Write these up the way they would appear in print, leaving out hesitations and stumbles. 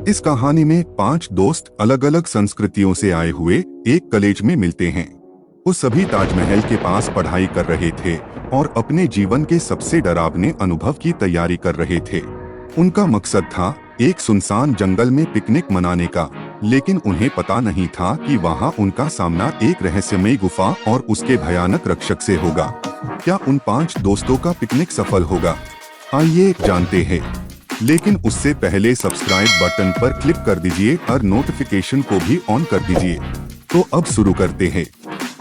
इस कहानी में 5 दोस्त अलग अलग संस्कृतियों से आए हुए एक कॉलेज में मिलते हैं। वो सभी ताजमहल के पास पढ़ाई कर रहे थे और अपने जीवन के सबसे डरावने अनुभव की तैयारी कर रहे थे। उनका मकसद था एक सुनसान जंगल में पिकनिक मनाने का, लेकिन उन्हें पता नहीं था कि वहाँ उनका सामना एक रहस्यमयी गुफा और उसके भयानक रक्षक से होगा। क्या उन 5 दोस्तों का पिकनिक सफल होगा? आइए जानते हैं। लेकिन उससे पहले सब्सक्राइब बटन पर क्लिक कर दीजिए और नोटिफिकेशन को भी ऑन कर दीजिए। तो अब शुरू करते हैं।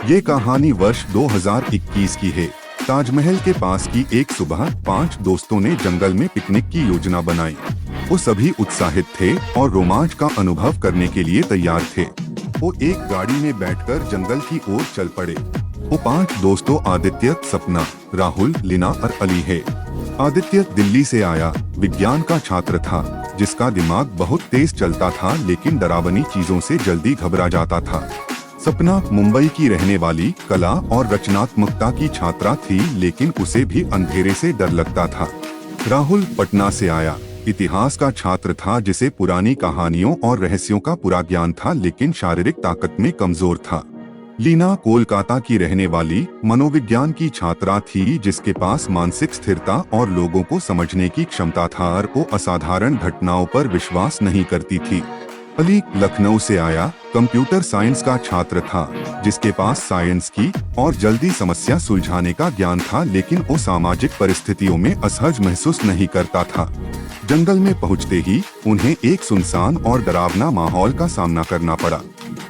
ये कहानी वर्ष 2021 की है। ताजमहल के पास की एक सुबह 5 दोस्तों ने जंगल में पिकनिक की योजना बनाई। वो सभी उत्साहित थे और रोमांच का अनुभव करने के लिए तैयार थे। वो एक गाड़ी में बैठकर जंगल की ओर चल पड़े। वो 5 दोस्तों आदित्य, सपना, राहुल, लीना और अली है। आदित्य दिल्ली से आया विज्ञान का छात्र था, जिसका दिमाग बहुत तेज चलता था लेकिन डरावनी चीजों से जल्दी घबरा जाता था। सपना मुंबई की रहने वाली कला और रचनात्मकता की छात्रा थी, लेकिन उसे भी अंधेरे से डर लगता था। राहुल पटना से आया इतिहास का छात्र था, जिसे पुरानी कहानियों और रहस्यों का पूरा ज्ञान था, लेकिन शारीरिक ताकत में कमजोर था। लीना कोलकाता की रहने वाली मनोविज्ञान की छात्रा थी, जिसके पास मानसिक स्थिरता और लोगों को समझने की क्षमता था और वो असाधारण घटनाओं पर विश्वास नहीं करती थी। अली लखनऊ से आया कंप्यूटर साइंस का छात्र था, जिसके पास साइंस की और जल्दी समस्या सुलझाने का ज्ञान था, लेकिन वो सामाजिक परिस्थितियों में असहज महसूस नहीं करता था। जंगल में पहुंचते ही उन्हें एक सुनसान और डरावना माहौल का सामना करना पड़ा।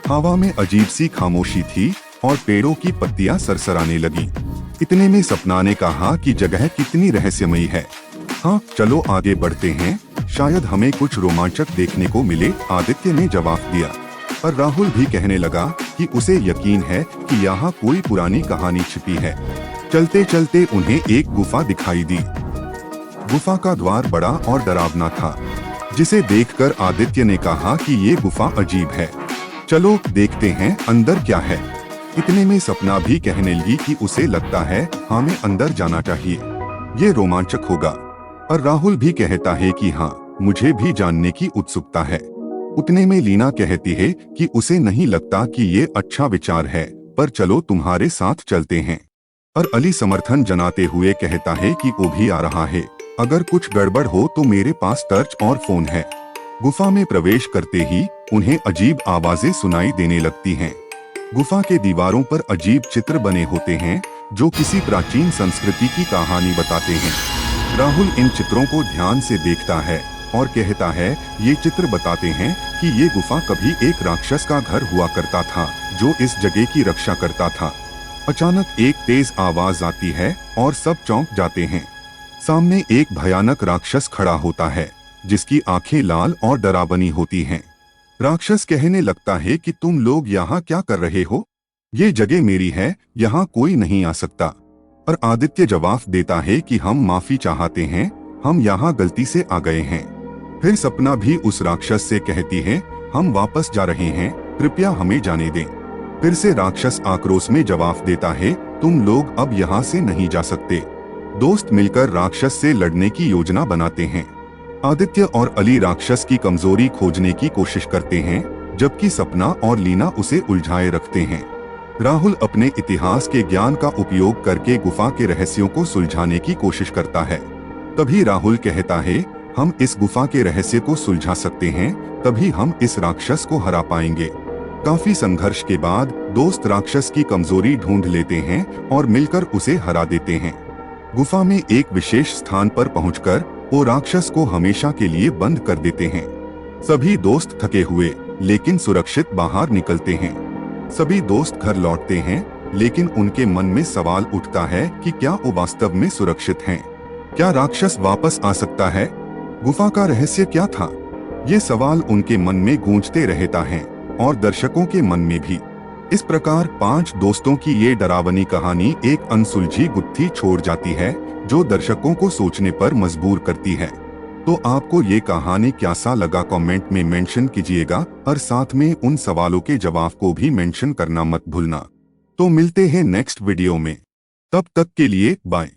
हवा में अजीब सी खामोशी थी और पेड़ों की पत्तियां सरसराने लगी। इतने में सपना ने कहा कि जगह कितनी रहस्यमयी है। हाँ, चलो आगे बढ़ते हैं, शायद हमें कुछ रोमांचक देखने को मिले, आदित्य ने जवाब दिया। और राहुल भी कहने लगा कि उसे यकीन है कि यहाँ कोई पुरानी कहानी छिपी है। चलते चलते उन्हें एक गुफा दिखाई दी। गुफा का द्वार बड़ा और डरावना था, जिसे देखकर आदित्य ने कहा कि ये गुफा अजीब है। चलो देखते हैं अंदर क्या है। इतने में सपना भी कहने लगी कि उसे लगता है हमें अंदर जाना चाहिए, ये रोमांचक होगा। और राहुल भी कहता है कि हाँ, मुझे भी जानने की उत्सुकता है। उतने में लीना कहती है कि उसे नहीं लगता कि ये अच्छा विचार है, पर चलो तुम्हारे साथ चलते हैं। और अली समर्थन जनाते हुए कहता है कि वो भी आ रहा है, अगर कुछ गड़बड़ हो तो मेरे पास टॉर्च और फोन है। गुफा में प्रवेश करते ही उन्हें अजीब आवाजें सुनाई देने लगती हैं। गुफा के दीवारों पर अजीब चित्र बने होते हैं, जो किसी प्राचीन संस्कृति की कहानी बताते हैं। राहुल इन चित्रों को ध्यान से देखता है और कहता है, ये चित्र बताते हैं कि ये गुफा कभी एक राक्षस का घर हुआ करता था, जो इस जगह की रक्षा करता था। अचानक एक तेज आवाज आती है और सब चौंक जाते हैं। सामने एक भयानक राक्षस खड़ा होता है, जिसकी आंखें लाल और डरावनी होती हैं। राक्षस कहने लगता है कि तुम लोग यहाँ क्या कर रहे हो? ये जगह मेरी है, यहाँ कोई नहीं आ सकता। और आदित्य जवाब देता है कि हम माफी चाहते हैं, हम यहाँ गलती से आ गए हैं। फिर सपना भी उस राक्षस से कहती है, हम वापस जा रहे हैं, कृपया हमें जाने दें। फिर से राक्षस आक्रोश में जवाब देता है, तुम लोग अब यहाँ से नहीं जा सकते। दोस्त मिलकर राक्षस से लड़ने की योजना बनाते हैं। आदित्य और अली राक्षस की कमजोरी खोजने की कोशिश करते हैं, जबकि सपना और लीना उसे उलझाए रखते हैं। राहुल अपने इतिहास के ज्ञान का उपयोग करके गुफा के रहस्यों को सुलझाने की कोशिश करता है। तभी राहुल कहता है, हम इस गुफा के रहस्य को सुलझा सकते हैं, तभी हम इस राक्षस को हरा पाएंगे। काफी संघर्ष के बाद दोस्त राक्षस की कमजोरी ढूंढ लेते हैं और मिलकर उसे हरा देते हैं। गुफा में एक विशेष स्थान पर पहुंचकर वो राक्षस को हमेशा के लिए बंद कर देते हैं। सभी दोस्त थके हुए लेकिन सुरक्षित बाहर निकलते हैं। सभी दोस्त घर लौटते हैं, लेकिन उनके मन में सवाल उठता है कि क्या वो वास्तव में सुरक्षित हैं? क्या राक्षस वापस आ सकता है? गुफा का रहस्य क्या था? ये सवाल उनके मन में गूंजते रहता है और दर्शकों के मन में भी। इस प्रकार 5 दोस्तों की ये डरावनी कहानी एक अनसुलझी गुत्थी छोड़ जाती है, जो दर्शकों को सोचने पर मजबूर करती है। तो आपको ये कहानी कैसा लगा कमेंट में मेंशन कीजिएगा और साथ में उन सवालों के जवाब को भी मेंशन करना मत भूलना। तो मिलते हैं नेक्स्ट वीडियो में, तब तक के लिए बाय।